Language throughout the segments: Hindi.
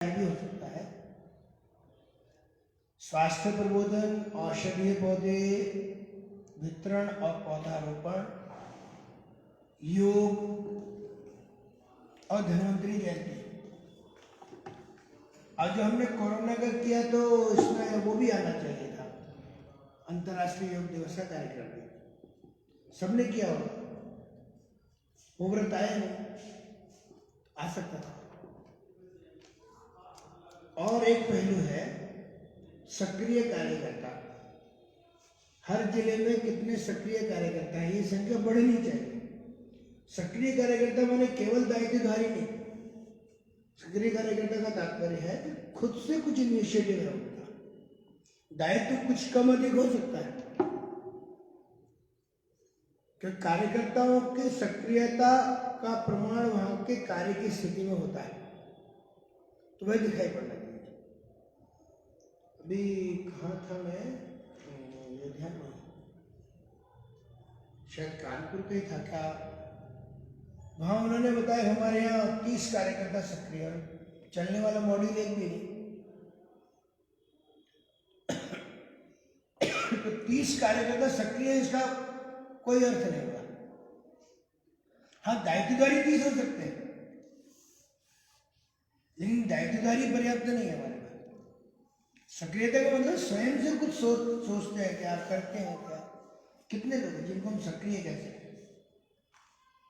भी हो सकता है। स्वास्थ्य प्रबोधन, औषधीय पौधे वितरण और पौधारोपण, योग और धन्वंतरी जयंती। आज जो हमने कोरोना का किया तो इसमें वो भी आना चाहिए था, अंतर्राष्ट्रीय योग दिवस का कार्यक्रम भी सबने किया होगा, वो व्रत आया नहीं, आ सकता था। और एक पहलू है सक्रिय कार्यकर्ता। हर जिले में कितने सक्रिय कार्यकर्ता हैं, ये संख्या बढ़नी चाहिए। सक्रिय कार्यकर्ता माने केवल दायित्वधारी नहीं। सक्रिय कार्यकर्ता का तात्पर्य है कि खुद से कुछ इनिशिएटिव है उनका, दायित्व कुछ कम अधिक हो सकता है, क्योंकि कार्यकर्ताओं की सक्रियता का प्रमाण वहां के कार्य की स्थिति में होता है, तो वह दिखाई पड़ना चाहिए। अभी कहाँ था मैं, ये ध्यान नहीं, शायद कानपुर का ही था क्या, वहां उन्होंने बताया हमारे यहाँ 30 कार्यकर्ता सक्रिय, चलने वाला मॉड्यूल एक भी नहीं। तो 30 कार्यकर्ता सक्रिय, इसका कोई अर्थ नहीं होगा। हाँ, दायित्वधारी 30 हो सकते हैं, लेकिन दायित्वधारी पर्याप्त नहीं है हमारे पास। सक्रियता का मतलब स्वयं से कुछ सोचते हैं क्या, करते हैं क्या, कितने लोग हैं जिनको हम सक्रिय कह सकते हैं,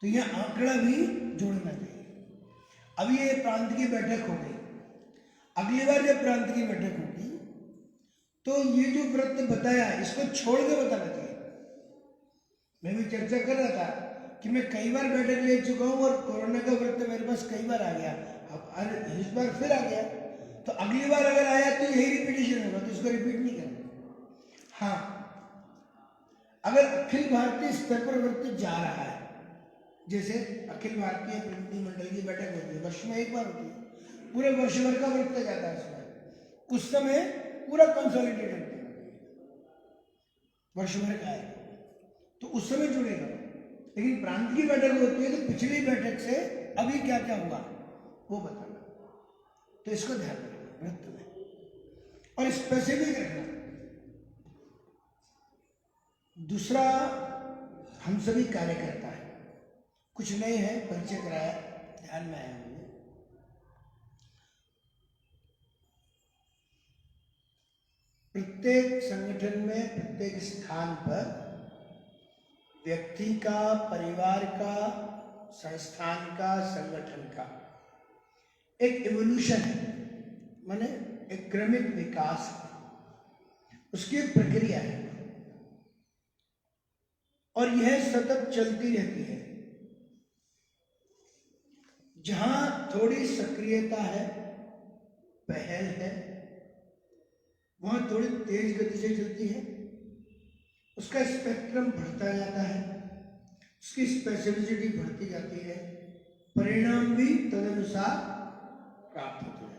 तो यह आंकड़ा भी जोड़ना चाहिए। अभी ये प्रांत की बैठक हो गई, अगली बार जब प्रांत की बैठक होगी तो ये जो व्रत बताया इसको छोड़ के बताना चाहिए। मैं भी चर्चा कर रहा था कि मैं कई बार बैठक ले चुका हूँ और कोरोना का व्रत मेरे पास कई बार आ गया, अब इस बार फिर आ गया, तो अगली बार अगर आया तो यही रिपीटेशन होगा, तो इसको रिपीट नहीं करना। हाँ, अगर अखिल भारतीय स्तर पर व्रत जा रहा है, जैसे अखिल भारतीय प्रतिनिधिमंडल की बैठक होती है, वर्ष में एक बार होती है, पूरे वर्ष भर का व्रत जाता है उसमें, उस समय पूरा कंसोलिडेटेड वर्ष भर का है, तो उस समय जुड़ेगा। लेकिन प्रांत की बैठक होती है तो पिछली बैठक से अभी क्या क्या हुआ वो बताना, तो इसको ध्यान रखना व्रत में, और स्पेसिफिक रखना। दूसरा, हम सभी कार्यकर्ता है, कुछ नए हैं, परिचय कराया, ध्यान में आया मुझे। प्रत्येक संगठन में, प्रत्येक स्थान पर व्यक्ति का, परिवार का, संस्थान का, संगठन का एक इवोल्यूशन है, माने एक क्रमिक विकास, उसकी एक प्रक्रिया है और यह सतत चलती रहती है। जहां थोड़ी सक्रियता है, पहल है, वहां थोड़ी तेज गति से चलती है, उसका स्पेक्ट्रम बढ़ता जाता है, उसकी स्पेसिफिसिटी बढ़ती जाती है, परिणाम भी तदनुसार प्राप्त होते हैं।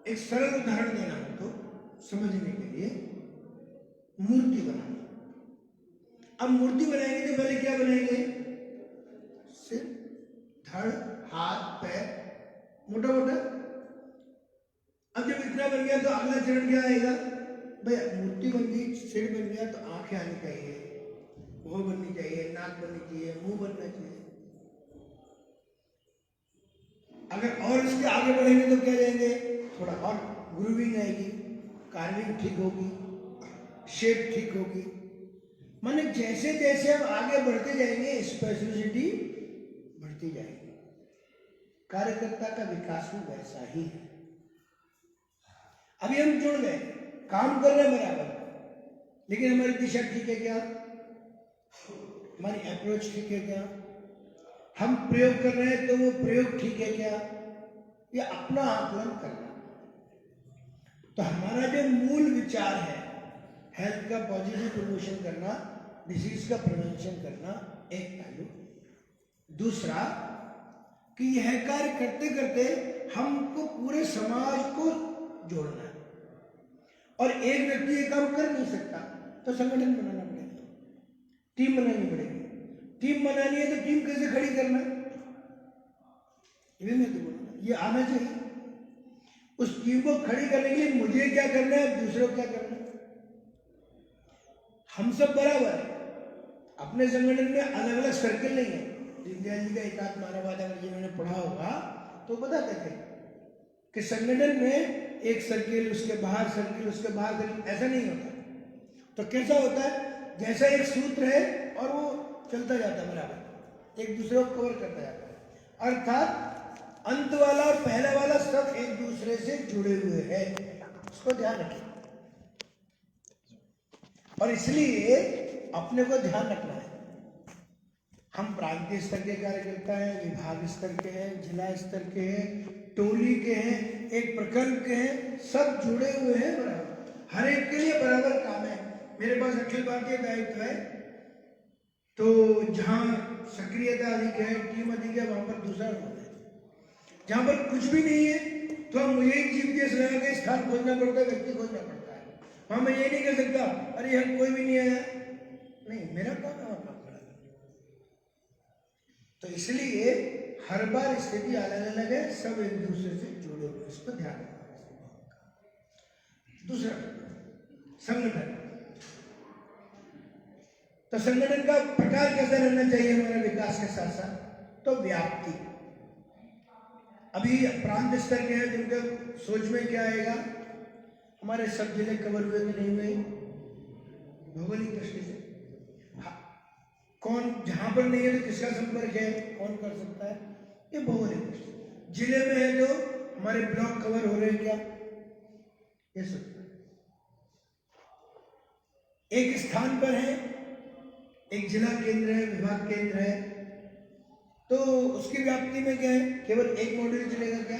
एक सरल उदाहरण देना हो तो समझने के लिए, मूर्ति बनाना। अब मूर्ति बनाएंगे तो पहले क्या बनाएंगे, सिर, धड़, हाथ, पैर, मोटा मोटा। अब जब इतना बन गया तो अगला चरण क्या आएगा, भाई मूर्ति बन गई, सिर बन गया तो आंखें आनी चाहिए, वो बननी चाहिए, नाक बननी चाहिए, मुंह बनना चाहिए। अगर और इसके आगे बढ़ेंगे तो क्या जाएंगे, थोड़ा और ग्रूविंग आएगी, कार्विंग ठीक होगी, शेप ठीक होगी, माने जैसे जैसे हम आगे बढ़ते जाएंगे स्पेसिफिसिटी बढ़ती जाएगी। कार्यकर्ता का विकास भी वैसा ही है। अभी हम जुड़ गए, काम कर रहे हैं बराबर, लेकिन हमारी दिशा ठीक है क्या, हमारी अप्रोच ठीक है क्या, हम प्रयोग कर रहे हैं तो वो प्रयोग ठीक है क्या, ये अपना आकलन करना। तो हमारा जो मूल विचार है, हेल्थ का पॉजिटिव प्रमोशन करना, डिजीज का प्रिवेंशन करना, एक पहलू। दूसरा कि यह कार्य करते करते हमको पूरे समाज को जोड़ना है, और एक व्यक्ति ये काम कर नहीं सकता तो संगठन बनाना पड़ेगा, टीम बनानी पड़ेगी। टीम बनानी है तो टीम कैसे खड़ी करना है, ये भी मैं तो बोलूँगा, ये आना चाहिए। उस टीम को खड़ी करने के लिए मुझे क्या करना है, दूसरों को क्या करना है। हम सब बराबर है। अपने संगठन में अलग अलग सर्किल नहीं है। दीनदयाल जी का एकात्म मानववाद अगर जिन्होंने पढ़ा होगा तो बताते थे कि संगठन में एक सर्किल, उसके बाहर सर्किल, उसके बाहर सर्किल, ऐसा नहीं होता। तो कैसा होता है, जैसा एक सूत्र है और वो चलता जाता है बराबर, एक दूसरे को कवर करता जाता है। अर्थात अंत वाला और पहला वाला सब एक दूसरे से जुड़े हुए हैं, उसको ध्यान रखें। और इसलिए अपने को ध्यान रखना है। हम प्रांतीय स्तर के कार्यकर्ता हैं, विभाग स्तर के हैं, जिला स्तर के हैं, टोली के हैं, एक प्रकल्प के हैं, सब जुड़े हुए हैं बराबर। हर एक के लिए बराबर काम है। मेरे पास अखिल भारतीय दायित्व है, तो जहाँ सक्रियता अधिक है, टीम अधिक है, वहां पर दूसरा रोल है। जहां पर कुछ भी नहीं है तो हम मुझे जीपीएस लगा के स्थान खोजना पड़ता है, व्यक्ति खोजना पड़ता है। वहां मैं ये नहीं कर सकता अरे यहाँ कोई भी नहीं आया, नहीं, मेरा काम है काम खड़ा। तो इसलिए हर बार स्थिति अलग अलग है, सब एक दूसरे से जुड़े हुए, इस पर ध्यान रखना। दूसरा, संगठन। तो संगठन का प्रकार कैसा रहना चाहिए हमारे विकास के साथ साथ, तो व्याप्ति। अभी प्रांत स्तर के हैं, जिनका सोच में क्या आएगा, हमारे सब जिले कवर हुए कि नहीं हुए भौगोलिक दृष्टि से। कौन जहां पर नहीं है तो किसका संपर्क है, कौन कर सकता है, ये भौगोलिक दृष्टि। जिले में है तो हमारे ब्लॉक कवर हो रहे हैं क्या, ये सब। एक स्थान पर है, एक जिला केंद्र है, विभाग केंद्र है, तो उसकी व्याप्ति में क्या है, केवल एक मॉड्यूल चलेगा क्या,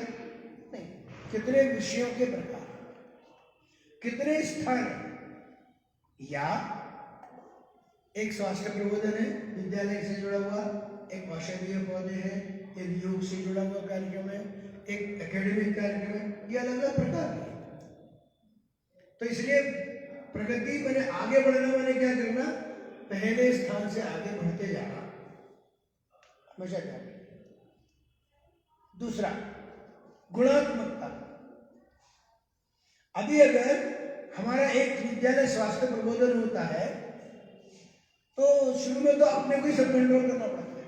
नहीं, कितने विषयों के प्रकार, कितने स्थान, या एक स्वास्थ्य प्रबोधन है विद्यालय से जुड़ा हुआ, एक औषधीय पौधे है, एक योग से जुड़ा हुआ कार्यक्रम है, एक एकेडमिक कार्यक्रम है, ये अलग अलग प्रकार है। तो इसलिए प्रगति मैंने आगे बढ़ना, मैंने क्या करना, पहले स्थान से आगे बढ़ते जाना, हमेशा ध्यान। दूसरा, गुणात्मकता। अभी अगर हमारा एक विद्यालय स्वास्थ्य प्रबोधन होता है तो शुरू में तो अपने को ही सब कंट्रोल करना पड़ता है।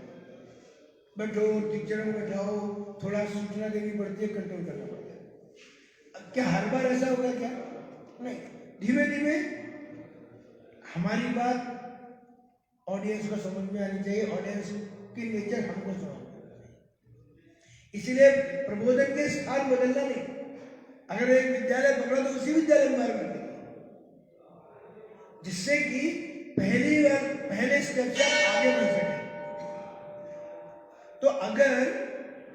बैठो, टीचरों को बैठाओ, थोड़ा सूचना देनी पड़ती है, कंट्रोल करना पड़ता है। अब क्या हर बार ऐसा होगा क्या, नहीं, धीमे धीमे हमारी बात ऑडियंस को समझ में आनी चाहिए, ऑडियंस की नेचर हमको समझ में आनी चाहिए। इसीलिए प्रबोधन के स्थान बदलना नहीं। अगर एक विद्यालय पकड़ा तो उसी विद्यालय में बार कर देंगे, जिससे कि पहली बार पहले स्टेप से आगे बढ़ सके। तो अगर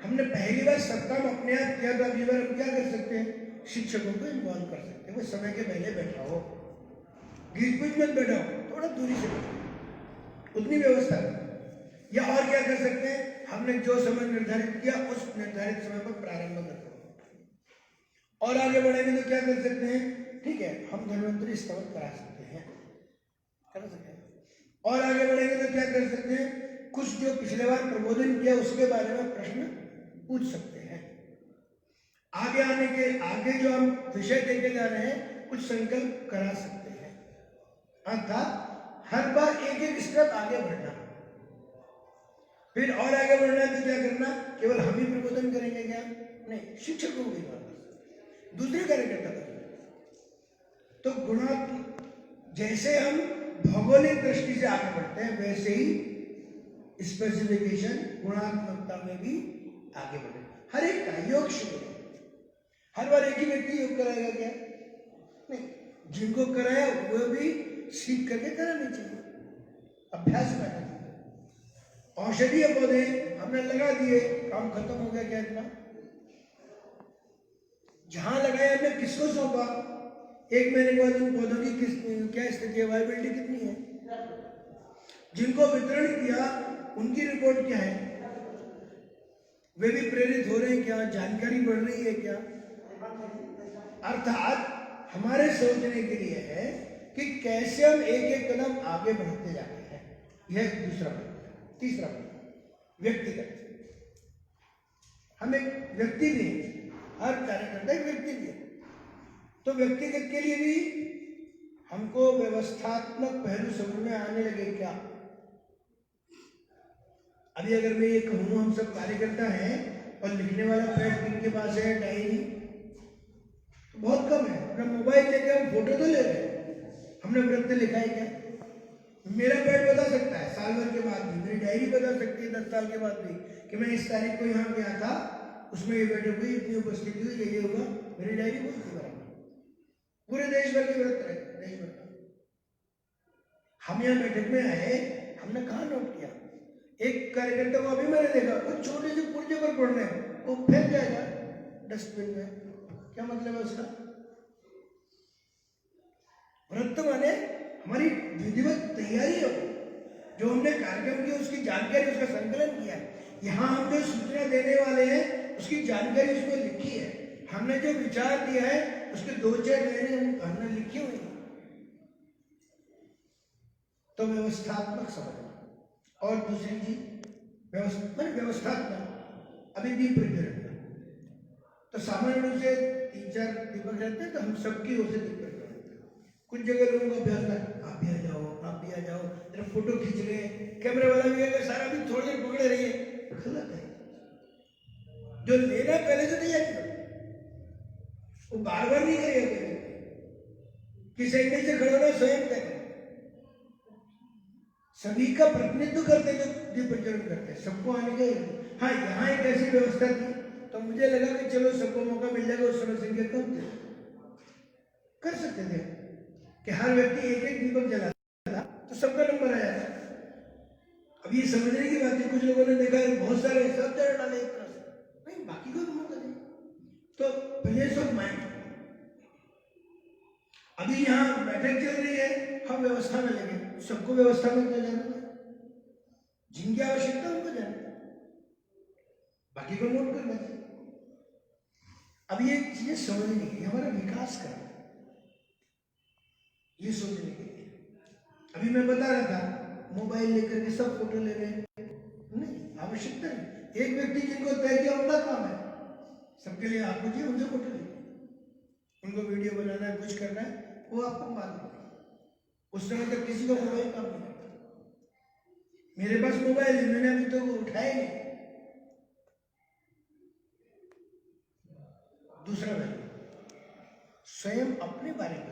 हमने पहली बार सब काम अपने आप किया तो अगली बार हम क्या कर सकते हैं, शिक्षकों को इन्वॉल्व कर सकते हैं। वो समय के पहले बैठाओ, गीत कुछ मत बैठाओ, थोड़ा दूरी से बैठाओ, उतनी व्यवस्था करो। या और क्या कर सकते हैं, हमने जो समय निर्धारित किया उस निर्धारित समय पर प्रारंभ कर दो। और आगे बढ़ेंगे तो क्या कर सकते हैं, ठीक है, हम धन्वंतरी स्तवन करा सकते हैं, कर सकते हैं। और आगे बढ़ेंगे तो क्या कर सकते हैं, कुछ जो पिछले बार प्रबोधन किया उसके बारे में प्रश्न पूछ सकते हैं। आगे आने के आगे जो हम विषय देके जा रहे हैं, कुछ संकल्प करा सकते हैं। अर्थात हर बार एक एक स्टेप आगे बढ़ना। फिर और आगे बढ़ना है तो क्या करना, केवल हम ही प्रबोधन करेंगे क्या, नहीं, शिक्षकों को भी दूसरे कार्यकर्ता करेंगे। तो गुणात्मक, जैसे हम भौगोलिक दृष्टि से आगे बढ़ते हैं वैसे ही स्पेसिफिकेशन गुणात्मकता में भी आगे बढ़े। हर एक का योग शिविर, हर बार एक ही व्यक्ति योग कराएगा क्या, नहीं, जिनको कराया वो भी सीख करके करानी चाहिए, अभ्यास करना चाहिए। औषधीय पौधे हमने लगा दिए, काम खत्म हो गया क्या इतना, जहां लगाया हमने किसको सौंपा, एक महीने के बाद उन पौधों की क्या स्थिति है, वायबिलिटी कितनी है, जिनको वितरण किया उनकी रिपोर्ट क्या है, वे भी प्रेरित हो रहे हैं क्या, जानकारी बढ़ रही है क्या। अर्थात हमारे सोचने के लिए है कि कैसे हम एक एक कदम आगे बढ़ते जाते हैं, यह दूसरा। तीसरा, व्यक्तिगत। हम एक व्यक्ति भी हैं, हर कार्यकर्ता एक व्यक्ति भी है। तो व्यक्तिगत के लिए भी हमको व्यवस्थात्मक पहलू समझ में आने लगे क्या? अभी अगर मैं ये कहूँ हम सब कार्यकर्ता हैं और लिखने वाला पैड किनके पास है, डायरी, तो बहुत कम है। अपना मोबाइल लेके हम फोटो तो ले रहे हैं, हमने व्रत लिखा है क्या? मेरा पैड बता सकता है साल भर के बाद भी, मेरी डायरी बता सकती है 10 साल के बाद भी कि मैं इस तारीख को यहाँ गया था, उसमें ये बैठक हुई, इतनी उपस्थिति हुई, ये हुआ। मेरी डायरी बोलती बराबर। पूरे देश भर के व्रत रहे, देश भर का। हम यहाँ बैठक में आए, हमने कहाँ नोट किया? एक कार्यकर्ता को अभी मैंने देखा, वो छोटे से पुर्जे पर पड़ रहे हैं, वो फेंक जाएगा डस्टबिन में। क्या मतलब है उसका? व्रत माने हमारी विधिवत तैयारी हो, जो हमने कार्यक्रम किया उसकी जानकारी, उसका संकलन किया। यहाँ हम जो सूचना देने वाले हैं उसकी जानकारी उसमें लिखी है। हमने जो विचार दिया है उसके 2-4 लाइनें हमने लिखी हुई। तो व्यवस्थात्मक समझना। और दूसरी चीज व्यवस्थात्मक, अभी दीप प्रज्वलन, तो सामान्य रूप से 3-4 दीपक रहते हैं, तो हम सबकी ओर से दीप प्रज्वलन। कुछ जगह लोगों का अभ्यास है, आप भी आ जाओ, आप भी आ जाओ, जरा फोटो खींच रहे हैं, कैमरे वाला भी अगर सारा भी थोड़ी देर पकड़े रहिए, गलत है। जो लेना पहले से तैयारी करो, वो बार बार नहीं करेगा। किस एंगल से खड़े होना स्वयं तय करें। सभी का प्रतिनिधित्व करते जो दीप प्रज्वलन करते हैं, सबको आने का। हाँ, यहाँ एक ऐसी व्यवस्था थी तो मुझे लगा कि चलो सबको मौका मिल जाएगा, उस समय संख्या कम थे, कर सकते थे कि हर व्यक्ति एक दीपक जलाता था तो सबका नंबर आ जाता। अब ये समझने की बात है, कुछ लोगों ने देखा है बहुत सारे सब जला डाले एक तरह से, नहीं बाकी को मौका दें। तो प्लेस ऑफ माइंड। अभी यहाँ बैठक चल रही है, हम व्यवस्था में लगे, सबको व्यवस्था में क्या जाना है? जिनकी आवश्यकता उनको जाना, बाकी को नोट करना चाहिए। अब ये चीजें समझने की, हमारा विकास करना, ये सोचने के लिए। अभी मैं बता रहा था, मोबाइल लेकर के सब फोटो ले रहे हैं, नहीं, आवश्यकता नहीं। एक व्यक्ति जिनको तय किया उनका काम है, सबके लिए आपको चाहिए उनसे फोटो ले, उनको वीडियो बनाना है, कुछ करना है, वो आपको मालूम है। उस समय तक किसी को मोबाइल काम नहीं करता। मेरे पास मोबाइल है, मैंने अभी तो उठाया नहीं। दूसरा वैल्यू, स्वयं अपने बारे में।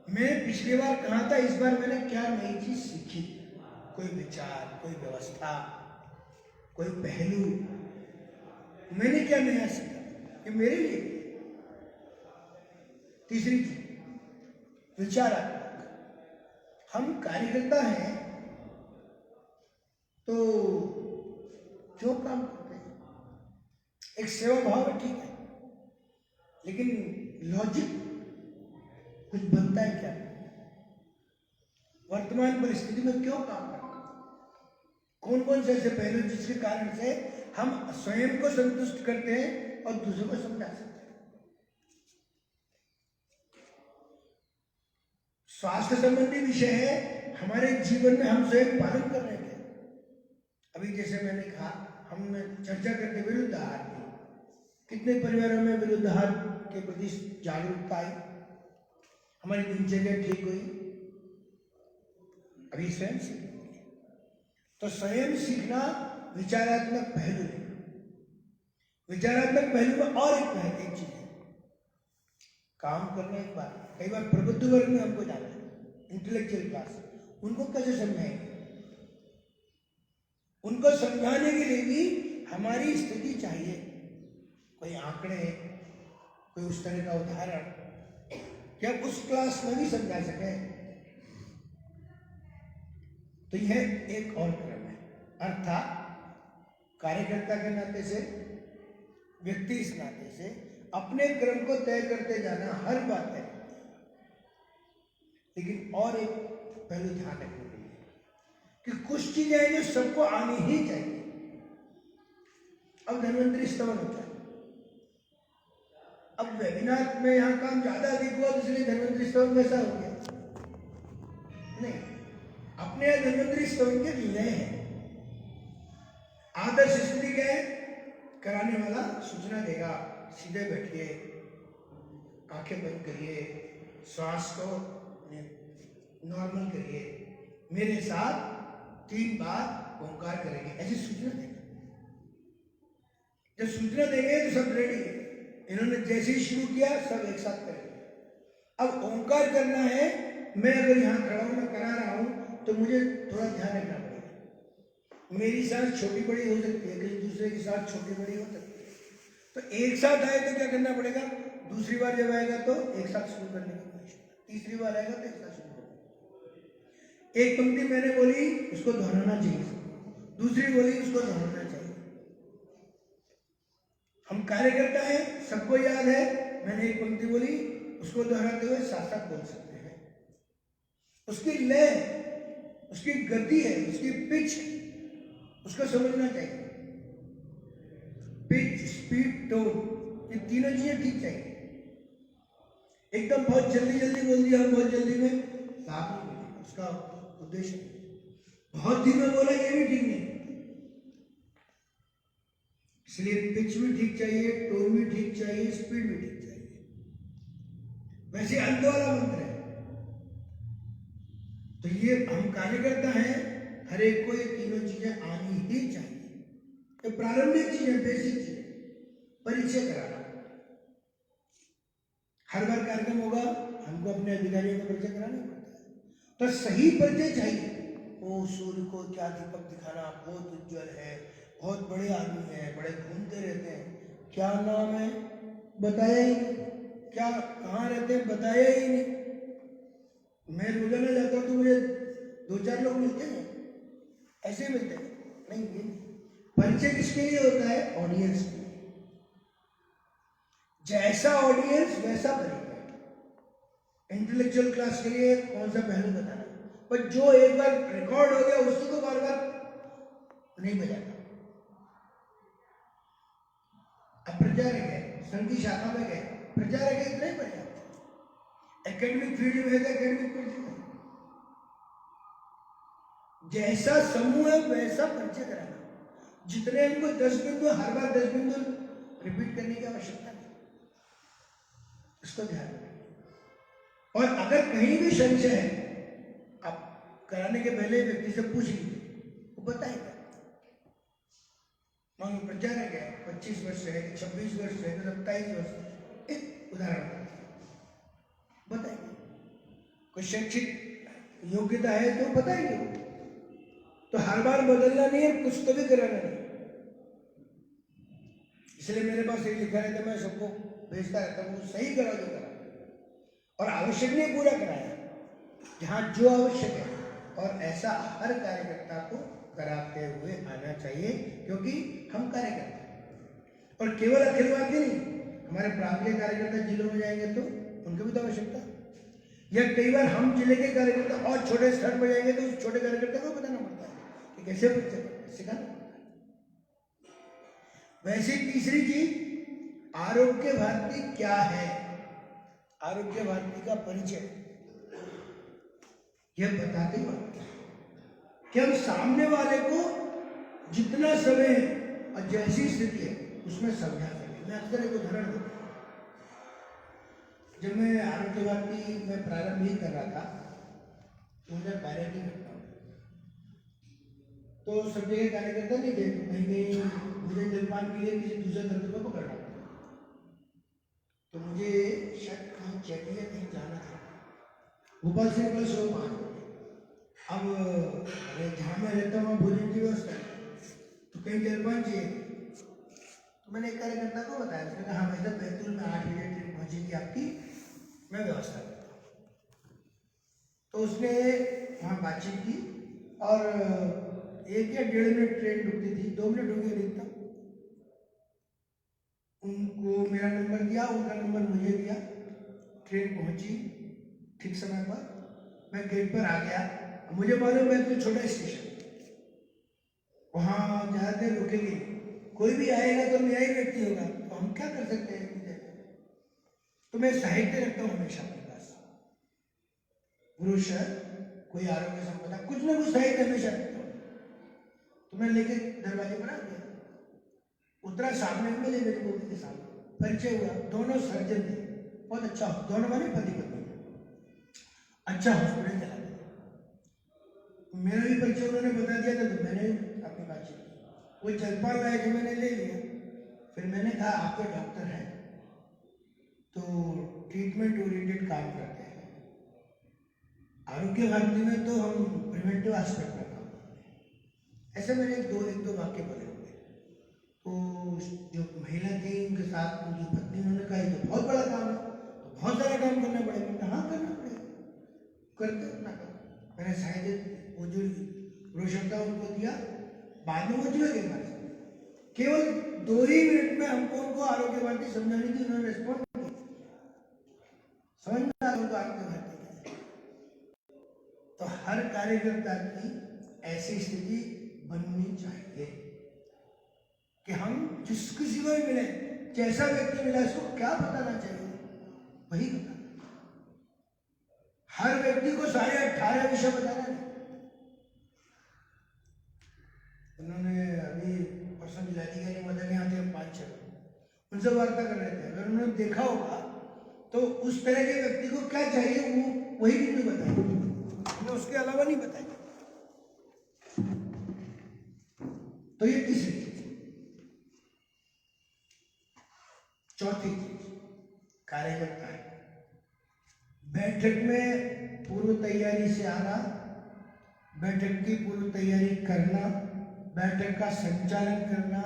मैं पिछली बार कहा था, इस बार मैंने क्या नई चीज सीखी, कोई विचार, कोई व्यवस्था, कोई पहलू, मैंने क्या नया सीखा, ये मेरे लिए। तीसरी चीज, विचारात्मक। हम कार्यकर्ता हैं तो जो काम करते हैं, एक सेवा भाव है, ठीक है, लेकिन लॉजिक कुछ बनता है क्या? वर्तमान परिस्थिति में क्यों काम करना? कौन कौन से ऐसे पहलू जिसके कारण से हम स्वयं को संतुष्ट करते हैं और दूसरों को समझा सकते हैं? स्वास्थ्य संबंधी विषय है, हमारे जीवन में हम स्वयं पालन कर रहे थे। अभी जैसे मैंने कहा, हम चर्चा करते विरुद्ध आहार की, कितने परिवारों में विरुद्ध आहार के प्रति जागरूकता आई, हमारी दिनचर्या ठीक हुई। अभी स्वयं सीखना, तो स्वयं सीखना विचारात्मक पहलू है। विचारात्मक पहलू में और एक चीज है, काम करने एक बार, कई बार प्रबुद्ध वर्ग में हमको जाना है, इंटेलेक्चुअल क्लास, उनको कैसे समझाएंगे? उनको समझाने के लिए भी हमारी स्थिति चाहिए, कोई आंकड़े, कोई उस तरह का उदाहरण, क्या उस क्लास में भी समझा सके। तो यह एक और क्रम है, अर्थात कार्यकर्ता के नाते से, व्यक्ति इस नाते से अपने क्रम को तय करते जाना हर बात है। लेकिन और एक पहलू ध्यान रखने के लिए कि कुछ चीजें हैं जो सबको आनी ही चाहिए। अब धन्वंतरी स्तवन होता है, अब वेबिनार में यहाँ काम ज्यादा अधिक हुआ इसलिए धन्वंतरी स्तवन वैसा हो गया, नहीं, अपने धन्वंतरी स्तवन के विनय है। आदर्श स्थिति क्या है? कराने वाला सूचना देगा, सीधे बैठिए, आंखें बंद करिए, श्वास को नॉर्मल करिए, मेरे साथ 3 बार ओंकार करेंगे, ऐसी सूचना देगा। जब सूचना देंगे तो सब रेडी है। इन्होंने जैसे ही शुरू किया सब एक साथ करेंगे। अब ओंकार करना है, मैं अगर यहाँ खड़ा हूं, मैं करा रहा हूं, तो मुझे थोड़ा ध्यान रखना पड़ेगा। मेरी सांस छोटी बड़ी हो सकती है, किसी दूसरे की सांस छोटी बड़ी हो सकती है, तो एक साथ आए तो क्या करना पड़ेगा? दूसरी बार जब आएगा तो एक साथ शुरू करने की कोशिश, तीसरी बार आएगा तो एक साथ शुरू करना। एक पंक्ति मैंने बोली, उसको दोहराना चाहिए, दूसरी बोली, उसको दोहराना चाहिए। हम कार्यकर्ता हैं, सबको याद है, मैंने एक पंक्ति बोली, उसको दोहराते हुए साथ साथ बोल सकते हैं। उसकी लय, उसकी गति है, उसकी पिच, उसको समझना चाहिए। पिच, स्पीड, टोन, ये तीनों चीजें ठीक चाहिए। एकदम बहुत जल्दी जल्दी बोल दिया, बहुत जल्दी में लाभ नहीं मिलेगा, उसका उद्देश्य बहुत धीमे बोला, ये भी ठीक नहीं। इसलिए पिच भी ठीक चाहिए, टोन भी ठीक चाहिए, स्पीड भी ठीक चाहिए। वैसे अंत वाला मंत्र है, तो ये हम कार्यकर्ता हैं, हर एक को ये तीनों चीजें आनी ही चाहिए। ये प्रारंभिक चीजें, बेसिक चीजें, परिचय कराना। हर बार कार्यक्रम होगा, हमको अपने अधिकारियों का परिचय कराना पड़ता है, तो सही परिचय चाहिए। ओ सूर्य को क्या दीपक दिखाना, बहुत उज्जवल है, बहुत बड़े आदमी है, बड़े घूमते रहते हैं, क्या नाम है बताया ही नहीं, क्या कहाँ रहते हैं बताया ही नहीं। मैं रोजाना जाता हूँ तो मुझे 2-4 लोग मिलते हैं, ऐसे मिलते हैं नहीं, ये परिचय किसके लिए होता है? ऑडियंस के लिए। जैसा ऑडियंस वैसा परिचय। इंटेलेक्चुअल क्लास के लिए कौन सा पहलू बताना, पर जो एक बार रिकॉर्ड हो गया उसी को बार बार नहीं बजाता। अब प्रचारक है, संघ की शाखा में गए, प्रचारक है, इतना ही पर्याप्त। एकेडमिक फील्ड में है तो एकेडमिक फील्ड में जैसा समूह है वैसा परिचय कराना। जितने हमको 10 बिंदु, हर बार 10 बिंदु रिपीट करने की आवश्यकता नहीं, इसको ध्यान रखें। और अगर कहीं भी संशय है, आप कराने के पहले व्यक्ति से पूछ लीजिए, वो बताएगा। मान लो प्रचारक है, 25 वर्ष है, 26 वर्ष है, 27 वर्ष है, एक उदाहरण बताएंगे। कोई शैक्षिक योग्यता है तो बताएंगे। तो हर बार बदलना नहीं है, कुछ तो भी कराना नहीं। इसलिए मेरे पास एक लिखा रहता, मैं सबको भेजता रहता हूँ, सही करा जो करा, और आवश्यक नहीं पूरा कराया, जहाँ जो आवश्यक है। और ऐसा हर कार्यकर्ता को कराते हुए आना चाहिए, क्योंकि हम कार्यकर्ता हैं। और केवल अखिलवादी नहीं, हमारे प्रांतीय कार्यकर्ता जिलों में जाएंगे तो उनकी भी तो आवश्यकता, या कई बार हम जिले के कार्यकर्ता और छोटे स्तर पर जाएंगे तो उस छोटे कार्यकर्ता को बताना पड़ता है कि कैसे सिखाना पड़ता है। वैसे तीसरी चीज, आरोग्य भारती क्या है? आरोग्य भारती का परिचय यह बताते वक्त कि हम सामने वाले को जितना समय और जैसी स्थिति है उसमें समझा सके। मैं अक्सर एक उदाहरण दूं, जब मैं आरोग्य भारती में प्रारंभ ही कर रहा था तो मुझे बैरेटी करता हूँ, तो सब जगह कार्यकर्ता नहीं थे, तो कहीं कहीं मुझे जलपान के लिए किसी दूसरे दफ्तर को पकड़ना पड़ा। तो मुझे शायद कहीं चेकिया कहीं जाना था, भोपाल से निकला 5:05। अब जहाँ मैं रहता हूँ भोजन की व्यवस्था, तो कहीं जलपान चाहिए। तो मैंने एक कार्यकर्ता को बताया, उसने कहा हाँ भाई साहब, बैतूल में 8 बजे ट्रेन पहुँचेगी आपकी, मैं व्यवस्था करता हूँ। तो उसने वहाँ बातचीत की, और 1 या 1.5 मिनट ट्रेन रुकती थी, 2 मिनट हो गए अधिकतम। उनको मेरा नंबर दिया, उनका नंबर मुझे दिया, ट्रेन पहुंची ठीक समय पर, मैं गेट पर आ गया। मुझे मालूम है तो छोटा स्टेशन, वहाँ ज़्यादा देर रुकेंगे, कोई भी आएगा तो नया ही व्यक्ति होगा, तो हम क्या कर सकते हैं। तो मैं साहित्य रखता हूँ हमेशा अपने पास, ब्रोशर, कोई आरोग्य संपदा, कुछ ना कुछ साहित्य हमेशा रखता हूँ। तुम्हें लेके दरवाजे पर आ गया, उतरा, सामने मिले मेरे को के सामने, परिचय हुआ, दोनों सर्जन थे, बहुत अच्छा, दोनों माने पति पत्नी, अच्छा हॉस्पिटल चला गया। मेरा भी परिचय उन्होंने बता दिया था, तो मैंने अपनी बातचीत की, वो जलपान लाए थे, मैंने ले लिया। फिर मैंने कहा आपके डॉक्टर हैं तो ट्रीटमेंट ओरिएंटेड काम करते हैं, आरोग्य भारती में तो हम प्रिवेंटिव एस्पेक्ट पर काम करते हैं। ऐसे मैंने एक दो वाक्य बोले होंगे। तो जो महिला थी उनके साथ उनकी पत्नी, उन्होंने कहा ये तो बहुत बड़ा काम है, तो बहुत सारा काम करना पड़ेगा। हाँ करना पड़ेगा, करते अपना काम। मैंने शायद वो जो रोशनता उनको दिया, बाद में वो जुड़ गए हमारे साथ। केवल 2 ही मिनट में हमको उनको आरोग्य भारती समझाने की उन्होंने रिस्पॉन्ड की, समझना उनको आरोग्य भारती। तो हर कार्यकर्ता की ऐसी स्थिति बननी चाहिए कि हम जिस किसी को भी मिले, जैसा व्यक्ति मिला इसको क्या बताना चाहिए वही बताना। हर व्यक्ति को सारे 18 विषय बताना है। उन्होंने अभी परसों जिलाधिकारी मदन यहाँ थे, 5-6 उनसे वार्ता कर रहे थे। अगर उन्होंने देखा होगा तो उस तरह के व्यक्ति को क्या चाहिए वो वही बिंदु बताएंगे, उसके अलावा नहीं बताएंगे। तो ये तीसरी चीज। चौथी चीज कार्यकर्ता है, बैठक में पूर्व तैयारी से आना, बैठक की पूर्व तैयारी करना, बैठक का संचालन करना,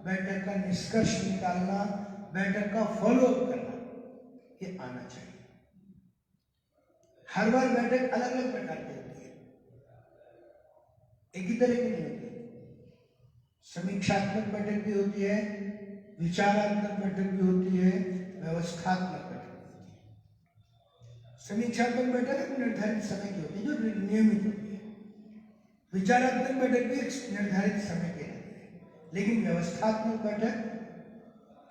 बैठक का निष्कर्ष निकालना, बैठक का फॉलो अप करना, ये आना चाहिए। हर बार बैठक अलग अलग प्रकार की होती है, एक ही तरह की नहीं होती। समीक्षात्मक बैठक भी होती है, विचारात्मक बैठक भी होती है, व्यवस्थात्मक बैठक भी होती है। समीक्षात्मक बैठक एक निर्धारित समय की होती है जो नियमित होती है। विचारात्मक बैठक भी एक निर्धारित समय की रहती है, लेकिन व्यवस्थात्मक बैठक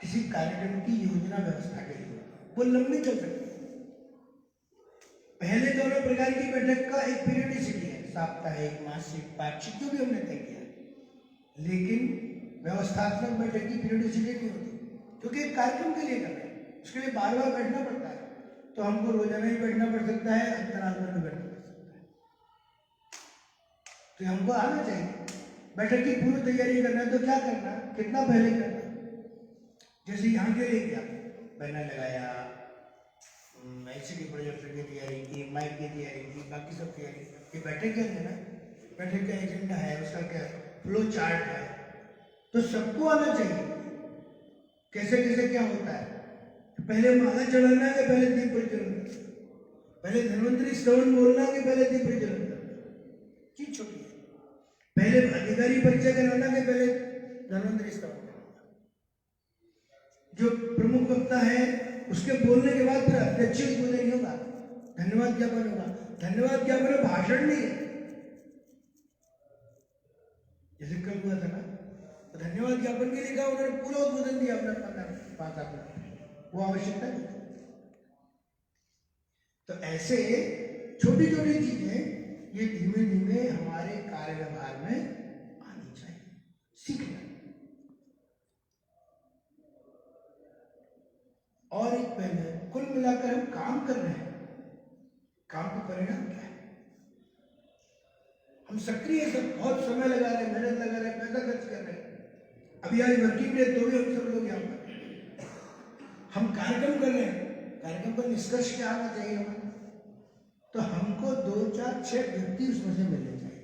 किसी कार्यक्रम की योजना व्यवस्था के लिए होती है, वो लंबी चल सकती है। पहले दोनों प्रकार की बैठक का एक पीरियडिसिटी है, साप्ताहिक, मासिक, पाक्षिक, जो भी हमने तय किया। लेकिन व्यवस्थात्मक बैठक की पीरियडिसिटी नहीं होती, क्योंकि एक कार्यक्रम के लिए कर रहे हैं, उसके लिए बार बार बैठना पड़ता है। तो हमको रोजाना ही बैठना पड़ सकता है, अंतराल में भी बैठना पड़ सकता है। तो हमको आना चाहिए। बैठक की पूर्व तैयारी करना है तो क्या करना, कितना पहले करना। जैसे यहाँ के लिए क्या बैनर लगाया, एलसीडी प्रोजेक्टर की तैयारी की, माइक की तैयारी की, बाकी सब तैयारी। ये बैठक के लिए ना, बैठक का एजेंडा है, उसका क्या फ्लो चार्ट है, तो सबको आना चाहिए कैसे कैसे क्या होता है। पहले माला चढ़ाना है कि पहले दीप प्रज्वलन करना, पहले धन्वंतरी स्तवन बोलना कि पहले दीप प्रज्वलन करना, चीज छोटी है। पहले अधिकारी परिचय कराना कि पहले धन्वंतरी स्तवन करना। जो प्रमुख वक्ता है उसके बोलने के बाद फिर अध्यक्ष उद्बोधन नहीं होगा, धन्यवाद ज्ञापन होगा। धन्यवाद ज्ञापन भाषण नहीं है, जैसे कल हुआ था ना, तो धन्यवाद ज्ञापन के लिए कहा, उन्होंने पूरा उद्बोधन दिया अपना 5 मिनट, वो आवश्यकता नहीं। तो ऐसे छोटी छोटी चीजें ये धीमे धीमे हमारे कार्य व्यवहार में आनी चाहिए, सीखना। और एक पहले कुल मिलाकर हम काम कर रहे हैं, काम का परिणाम क्या है। हम सक्रिय सब बहुत समय लगा रहे हैं, मेहनत लगा रहे हैं, पैसा खर्च कर रहे हैं। अभी आज वर्किंग डे तो भी हम सब लोग यहाँ पर हम कार्यक्रम कर रहे हैं, कार्यक्रम का निष्कर्ष क्या आना चाहिए हमें, तो हमको 2, 4, 6 व्यक्ति उसमें से मिलने चाहिए,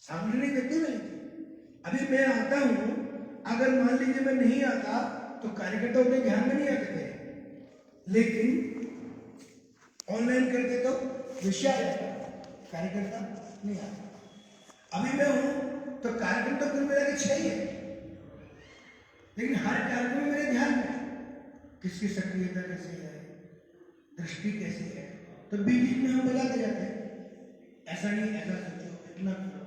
सामने व्यक्ति मिलने चाहिए। अभी मैं आता हूं, अगर मान लीजिए मैं नहीं आता तो कार्यकर्ता उतने ध्यान में नहीं आते थे, लेकिन ऑनलाइन करके तो विषय कार्यकर्ता नहीं आता। अभी मैं हूं तो कार्यक्रम तो कुल मिला के 6 ही है, लेकिन हर कार्यक्रम में मेरे ध्यान में किसकी सक्रियता कैसी है, दृष्टि कैसी है, तो बीच में हम बताते जाते हैं, ऐसा नहीं, ऐसा सोचो, इतना करो।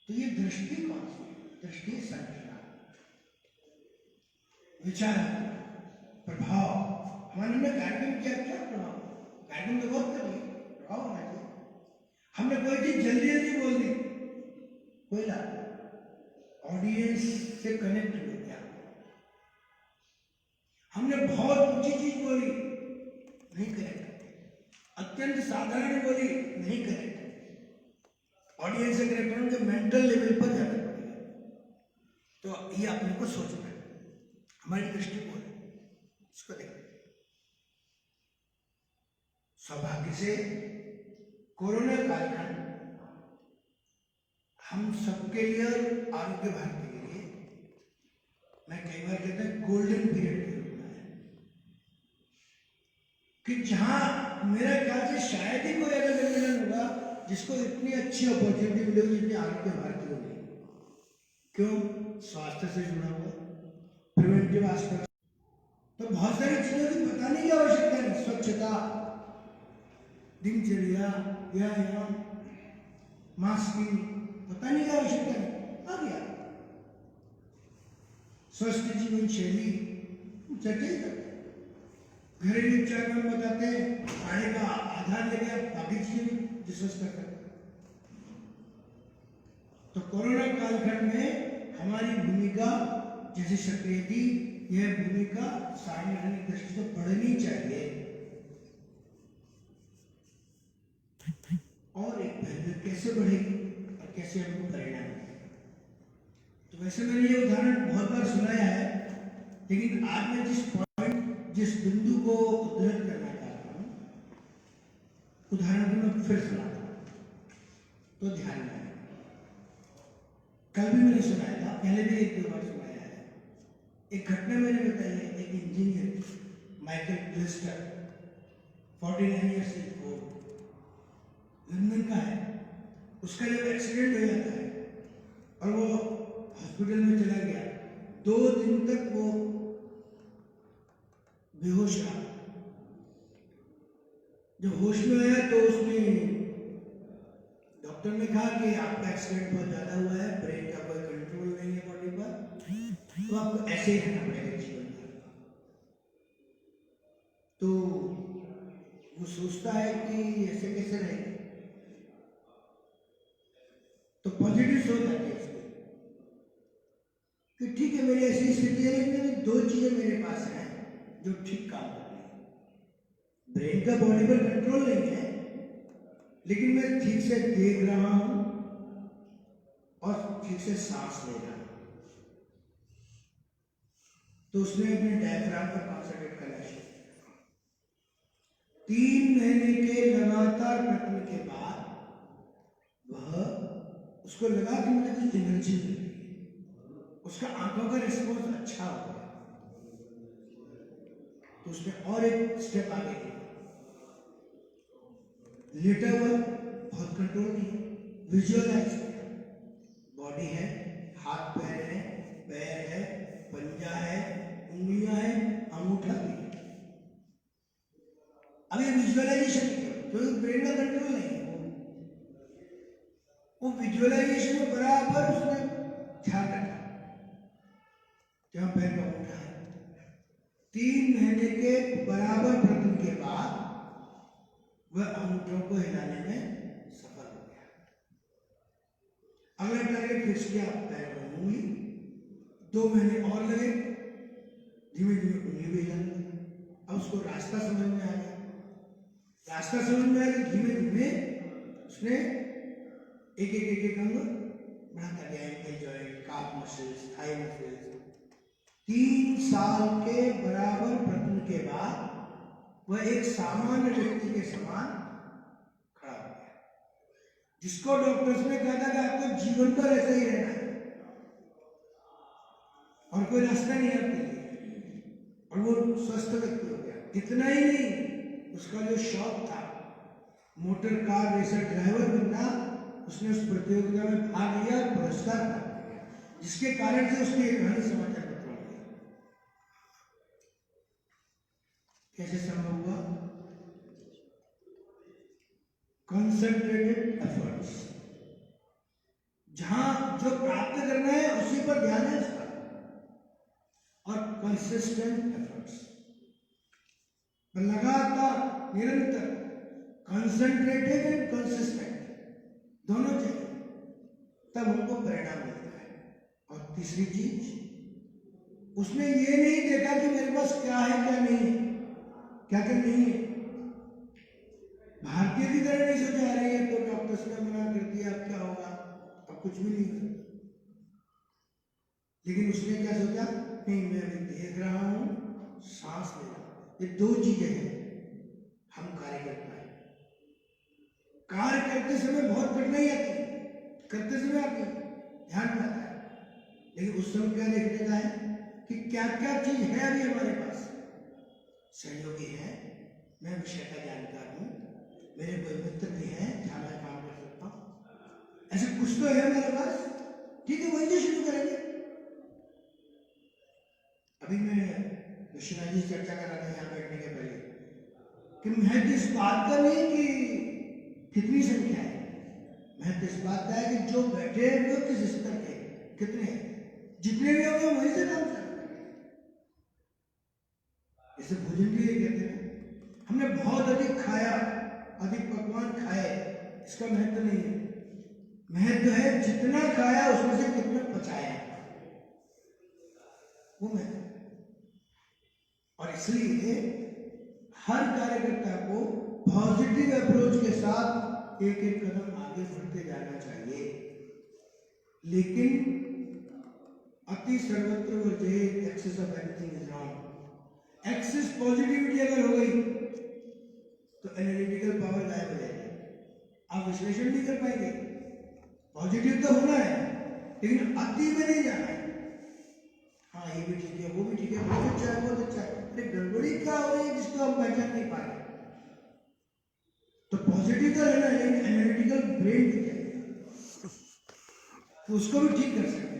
तो ये दृष्टि कौन सी, दृष्टि संरचना, विचार, प्रभाव। हमारे ने कार्यक्रम किया, क्या प्रभाव, कार्यक्रम तो बहुत कर लिया, प्रभाव होना चाहिए। हमने कोई चीज जल्दी जल्दी बोल दी, कोई ना, ऑडियंस से कनेक्ट हो गया। हमने बहुत ऊंची चीज बोली, नहीं कनेक्ट। अत्यंत साधारण बोली, नहीं कनेक्ट। ऑडियंस से कनेक्ट होने के मेंटल लेवल पर जाना पड़ेगा। तो ये अपने को सोचना है, हमारी दृष्टिकोण है, इसको देखना। सौभाग्य से कोरोना कालखंड हम सबके लिए, आरोग्य भारत के लिए, मैं कई बार कहता हूं गोल्डन पीरियड के रूप में है, कि जहां मेरा ख्याल से शायद ही कोई ऐसा सम्मेलन होगा जिसको इतनी अच्छी अपॉर्चुनिटी मिलेगी जितनी आरोग्य भारत को मिली। क्यों? स्वास्थ्य से जुड़ा हुआ, प्रिवेंटिव एस्पेक्ट। तो बहुत सारी चीजों की बताने की आवश्यकता नहीं। स्वच्छता, दिनचर्या, व्यायाम, मास्किंग, बताने की आवश्यकता नहीं, आ गया। स्वस्थ जीवन शैली चर्चा ही करते हैं, घरेलू उपचार में बताते हैं, खाने का आधार लेकर बाकी चीजें डिस्कस करते हैं। तो कोरोना कालखंड में हमारी भूमिका जैसे सक्रिय थी, यह भूमिका सार्वजनिक दृष्टि से बढ़नी चाहिए। और एक बेहतर कैसे बढ़ेगी और कैसे हमको परिणाम। तो वैसे मैंने ये उदाहरण बहुत बार सुनाया है, लेकिन आज मैं जिस बिंदु को उद्धृत करना चाहता हूं, उदाहरण को मैं फिर सुनाता हूं, तो ध्यान में। कल भी मैंने सुनाया था, पहले भी एक दो बार सुनाया है। एक घटना मैंने बताई है, एक engineer Michael clyster, 49 years old, London का है। उसका जब एक्सीडेंट हो जाता है और वो हॉस्पिटल में चला गया, 2 दिन तक वो बेहोश रहा। जब होश में आया तो उसने, डॉक्टर ने कहा कि आपका एक्सीडेंट बहुत ज्यादा हुआ है, ब्रेन का कोई कंट्रोल नहीं है बॉडी पर, तो आपको ऐसे ही रहना पड़ेगा जीवन भर। तो वो सोचता है कि ऐसे कैसे रहेगा, तो पॉजिटिव सोच आती है उसको कि ठीक है, मेरी ऐसी स्थिति है, लेकिन 2 चीजें मेरे पास हैं जो ठीक काम कर रही है। ब्रेन का बॉडी पर कंट्रोल नहीं है, लेकिन मैं ठीक से देख रहा हूं और ठीक से सांस ले रहा हूं। तो उसने अपने डायफ्राम पर कॉन्सेंट्रेट करना शुरू किया। 3 महीने के लगातार प्रयत्न के बाद वह, उसको लगा कि मुझे कुछ एनर्जी मिल रही है, उसका आंखों का रिस्पॉन्स अच्छा हो गया। तो उसने और एक स्टेप आगे किया, लेटा हुआ, बहुत कंट्रोल नहीं, विजुअलाइज किया, बॉडी है, हाथ पैर है, पैर है, पंजा है, उंगलियां है, अंगूठा भी है। अब ये विजुअलाइजेशन क्योंकि ब्रेन का कंट्रोल नहीं है, वो विजुअलाइजेशन में बराबर उसने ध्यान रखा, जहां पैर का अंगूठा है। 3 महीने के बराबर प्रयत्न के बाद वह अंगूठों को हिलाने में सफल हो गया। अगला टारगेट फिक्स किया, पैर में उंगली। 2 महीने और लगे, धीमे धीमे उंगली भी हिलाने लगी। अब उसको रास्ता समझ में आ गया। रास्ता समझ में आया तो धीमे धीमे उसने एक अंग बढ़ाता गया, एंकल जॉइंट, काफ मसल्स, थाई मसल्स। 3 साल के बराबर प्रयत्न के बाद वह एक सामान्य व्यक्ति के समान खड़ा हो गया, जिसको डॉक्टर्स ने कहा था कि आपको जीवन भर ऐसे ही रहना है और कोई रास्ता नहीं आपके लिए, और वो स्वस्थ व्यक्ति हो गया। इतना ही नहीं, उसका जो शौक था मोटर कार रेसर ड्राइवर बनना, उसने उस प्रतियोगिता में भाग लिया, पुरस्कार प्राप्त किया, जिसके कारण से उसकी एक कहानी समाचार पत्रों में आई। कैसे संभव हुआ? कंसंट्रेटेड एफर्ट्स, जहां जो प्राप्त करना है उसी पर ध्यान है उसका, और कंसिस्टेंट एफर्ट्स, लगातार, निरंतर, कंसंट्रेटेड एंड कंसिस्टेंट दोनों चाहिए, तब हमको परिणाम मिलता है। और तीसरी चीज, उसने ये नहीं देखा कि मेरे पास क्या है क्या नहीं है, क्या क्या नहीं है। भारतीय की तरह नहीं सोचा रही है तो डॉक्टर्स ने मना कर दिया, अब क्या होगा, अब कुछ भी नहीं होगा। लेकिन उसने क्या सोचा, नहीं मैं अभी देख रहा हूं, सांस ले रहा हूं, ये दो चीजें हैं। हम कार्य करता है, कार्य करते समय बहुत कठिनाई आती है, करते समय आती है, ध्यान में आता है, लेकिन उस समय क्या देखने का है कि क्या क्या चीज है अभी हमारे पास। सहयोगी है, मैं विषय का जानकार हूं, मेरे कोई मित्र भी हैं जहां मैं काम कर सकता हूं, ऐसे कुछ तो है मेरे पास, ठीक है, वही शुरू करेंगे। अभी मैं विश्वनाथ जी चर्चा कर रहा था यहाँ बैठने के पहले कि महत्व इस बात का नहीं कि कितनी संख्या है, महत्व इस बात का है कि जो बैठे हैं वो किस स्तर के, कितने हैं, जितने भी होंगे वहीं से काम करें। इसे भोजन के लिए कहते हैं। हमने बहुत अधिक खाया, अधिक पकवान खाए, इसका महत्व नहीं है। महत्व है जितना खाया उसमें से कितना पचाया, वो महत्व। और इसलिए हर कार्यकर्ता को पॉजिटिव अप्रोच के साथ एक एक कदम आगे बढ़ते जाना चाहिए। लेकिन अति सर्वत्र वर्जेत, excess of anything is wrong. Excess positivity अगर हो गई तो एनालिटिकल पावर गायब हो जाएगी, आप विश्लेषण नहीं कर पाएंगे। पॉजिटिव तो होना है लेकिन अति में नहीं जाना है। हाँ ये भी ठीक है, वो भी ठीक है, बहुत अच्छा है, बहुत अच्छा है, अरे गड़बड़ी क्या हो रही है जिसको हम पहचान नहीं पा रहे। तो पॉजिटिव तो रहना है लेकिन एनालिटिकल ब्रेन भी चाहिए, तो उसको भी ठीक कर सकते हैं।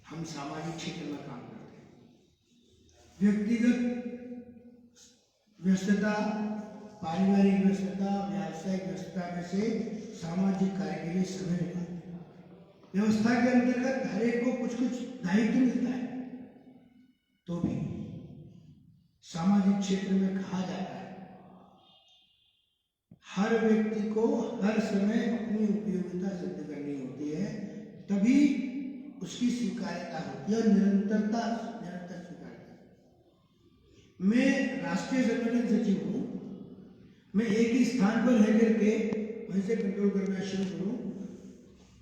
हम सामाजिक क्षेत्र में काम करते हैं, व्यक्तिगत व्यस्तता, पारिवारिक व्यस्तता, व्यावसायिक व्यस्तता में से सामाजिक कार्य के लिए समय निकालते हैं। व्यवस्था के अंतर्गत हर एक को कुछ कुछ दायित्व मिलता है, तो भी सामाजिक क्षेत्र में कहा जाता है हर व्यक्ति को हर समय अपनी उपयोगिता सिद्ध करनी होती है, तभी उसकी स्वीकार्यता होती है और निरंतर स्वीकार्यता। मैं राष्ट्रीय संगठन सचिव हूं, मैं एक ही स्थान पर रह करके वहीं से कंट्रोल करना शुरू करूं,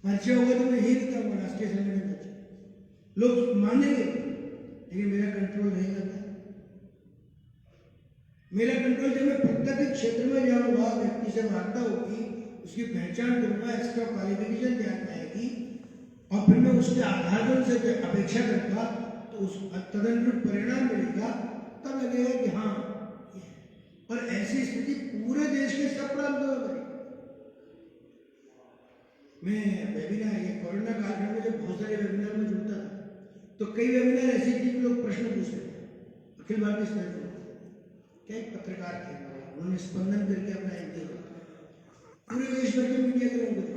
परिचय होगा तो मैं यही बताऊंगा राष्ट्रीय संगठन सचिव, लोग मानेंगे, लेकिन मेरा कंट्रोल रहेगा क्या? मेरा कंट्रोल जब मैं प्रत्येक क्षेत्र में जाऊंगा, व्यक्ति से वार्ता होगी, उसकी पहचान करूंगा, एक्स्ट्रा क्वालिफिकेशन ध्यान में आएगी, और फिर मैं उसके आधार पर उनसे अपेक्षा करूंगा तो उस तदनुरूप परिणाम मिलेगा, तब लगेगा कि हाँ। और ऐसी स्थिति पूरे देश के सब प्रांतों में बनी। मैं वेबिनार, ये कोरोना कालखंड में जब बहुत सारे वेबिनार में जुड़ता था तो कई वेबिनार ऐसे थे कि लोग प्रश्न पूछते थे। अखिल भारतीय स्तर पर क्या एक पत्रकार थे, उन्होंने स्पंदन करके अपना इंटरव्यू पूरे देश भर के मीडिया के लोगों को,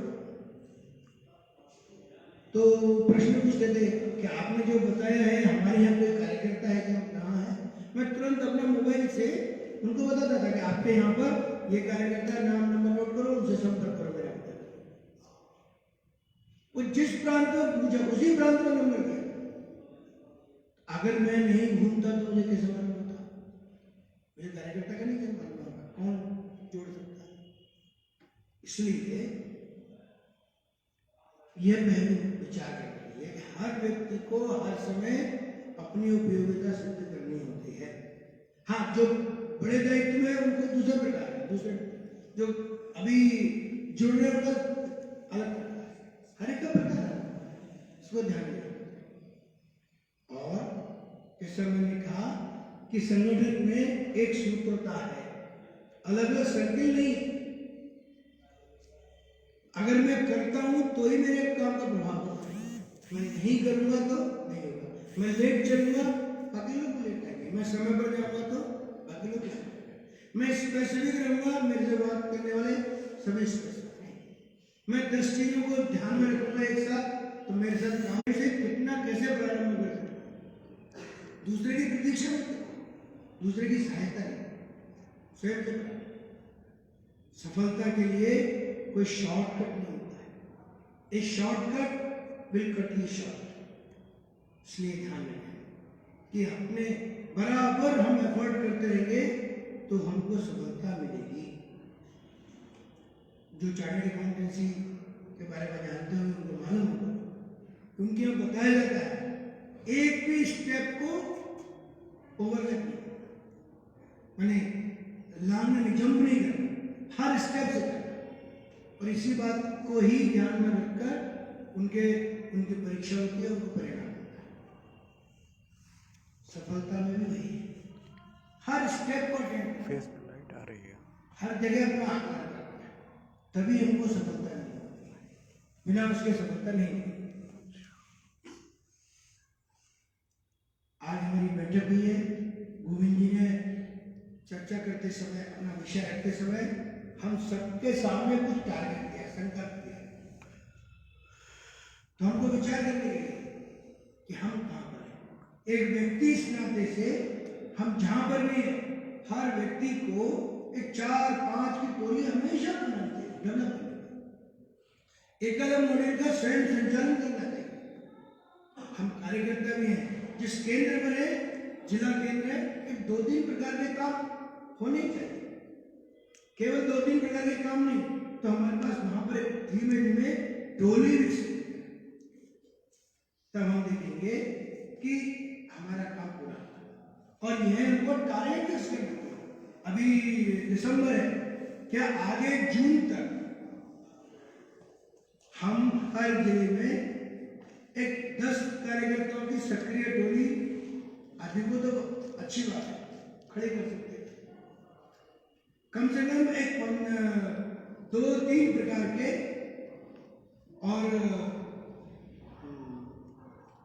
तो प्रश्न पूछते थे कि आपने जो बताया है हमारे यहाँ कोई कार्यकर्ता है क्या, कहाँ है? मैं तुरंत अपना मोबाइल से उनको बताता था कि आपके यहाँ पर ये कार्यकर्ता, नाम नंबर नोट करो, उनसे संपर्क करो। मेरा वो जिस प्रांत में पूछा उसी प्रांत में नंबर दिया। अगर मैं नहीं घूमता तो मुझे कैसे मालूम होता? मुझे कार्यकर्ता का नहीं कैसे मालूम होगा, कौन जोड़ सकता है? इसलिए यह पहलू विचार करना चाहिए कि हर व्यक्ति को हर समय अपनी उपयोगिता सिद्ध करनी होती है। हाँ, जो बड़े दायित्व में उनको दूसरे प्रकार है, दूसरे जो अभी जुड़ने वाला अलग प्रकार है, हर एक का प्रकार है, इसको ध्यान रखना। और जैसा मैंने कहा कि संगठन में एक सूत्रता है, अलग अलग सर्किल नहीं है। अगर मैं करता हूं तो ही मेरे काम का प्रभाव होगा, मैं नहीं करूंगा तो नहीं होगा। मैं लेट चलूंगा, बाकी लोग लेट आएंगे, मैं समय पर जाऊंगा तो बाकी लोग लेट आएंगे। मैं स्पेसिफिक रहूंगा, मेरे से बात करने वाले सभी स्पेसिफिक रहेंगे। मैं 10 चीजों को ध्यान में रखूंगा एक साथ, तो मेरे साथ काम से कितना कैसे प्रारंभ कर सकते, दूसरे की प्रतीक्षा मत करो, दूसरे की सहायता नहीं, स्वयं से सफलता के लिए कोई शॉर्टकट नहीं होता है। ए shortcut will cut you short. इसलिए ध्यान रखें कि अपने बराबर हम एफर्ट करते रहेंगे तो हमको सफलता मिलेगी। जो चार्टर्ड अकाउंटेंसी के बारे में जानते हो उनको मालूम होगा, उनके यहाँ बताया जाता है एक भी स्टेप को ओवरलैप नहीं करना, माने लाना नहीं, जंप नहीं करना, हर स्टेप से करना। और इसी बात को ही ध्यान में रखकर उनकी परीक्षा होती है, उनको परिणाम होता है। सफलता में भी वही है, हर स्टेप को अटेंड फेस पे लाइट आ रही है, हर जगह अपना हाथ लगाना है, तभी हमको सफलता मिलेगी, बिना उसके सफलता नहीं मिलेगी। आज हमारी बैठक हुई है, गोविंद जी ने चर्चा करते समय, अपना विषय रखते समय हम सबके सामने कुछ टारगेट दिया, संकल्प दिया, तो हमको विचार करने के लिए कि हम कहाँ पर हैं। एक व्यक्ति इस नाते से हम जहां पर भी हैं, हर व्यक्ति को एक 4-5 की टोली हमेशा बनानी चाहिए, डेवलप करनी चाहिए। एक कदम मॉडल का स्वयं संचालन करना चाहिए। हम कार्यकर्ता भी हैं, जिस केंद्र पर है, जिला केंद्र है, एक 2-3 प्रकार के काम होने चाहिए, केवल 2-3 प्रकार के काम नहीं, तो हमारे पास वहां पर धीमे धीमे टोली विकसित, तब हम देखेंगे कि हमारा काम पूरा होगा। और यह हमको टारगेट फिक्स करना चाहिए। अभी दिसंबर है, क्या आगे जून तक हम हर जिले में एक 10 कार्यकर्ताओं की सक्रिय टोली, आदमी को तो अच्छी बात है, खड़े कर सकते हैं। कम से कम एक 2-3 प्रकार के और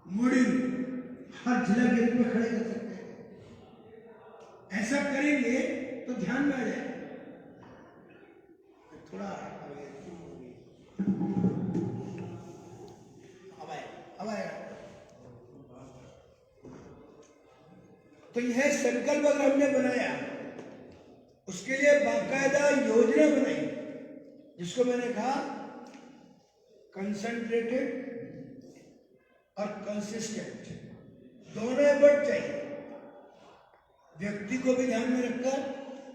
मॉड्यूल हर जिला केंद्र में खड़े कर सकते हैं। ऐसा करेंगे तो ध्यान में आ जाए। थोड़ा अब आएगा। तो यह संकल्प अगर हमने बनाया, उसके लिए बाकायदा योजना बनाई, जिसको मैंने कहा कंसंट्रेटेड और कंसिस्टेंट, दोनों एफर्ट चाहिए। व्यक्ति को भी ध्यान में रखकर,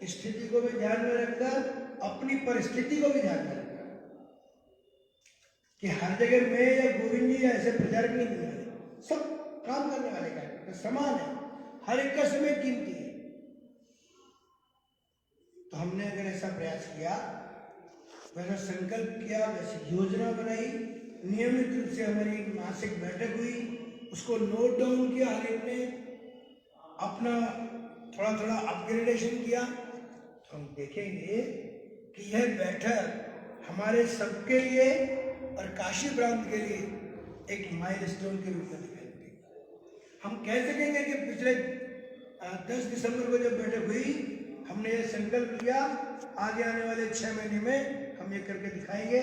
स्थिति को भी ध्यान में रखकर, अपनी परिस्थिति को भी ध्यान में रखकर, कि हर जगह मैं या गोविंद जी ऐसे प्रचारक नहीं मिल रहे, सब काम करने वाले कार्यकर्ता समान है, हर एक का समय कीमती है। तो हमने अगर ऐसा प्रयास किया, वैसा संकल्प किया, वैसी योजना बनाई, नियमित रूप से हमारी मासिक बैठक हुई, उसको नोट डाउन किया, हर एक ने अपना थोड़ा थोड़ा अपग्रेडेशन किया, तो हम देखेंगे कि यह बैठक हमारे सबके लिए और काशी प्रांत के लिए एक माइलस्टोन के रूप में दिखाई देगी। हम कह सकेंगे कि पिछले 10 दिसंबर को जब बैठक हुई, हमने ये संकल्प लिया, आगे आने वाले 6 महीने में हम ये करके दिखाएंगे,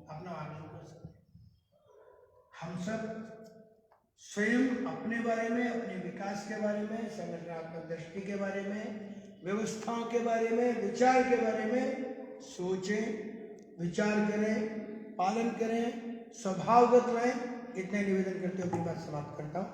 अपना आगे कर सकते। हम सब स्वयं अपने बारे में, अपने विकास के बारे में, संगठनात्मक दृष्टि के बारे में, व्यवस्थाओं के बारे में, विचार के बारे में सोचें, विचार करें, पालन करें, स्वभावगत रहें। इतने निवेदन करते हुए अपनी बात समाप्त करता हूँ।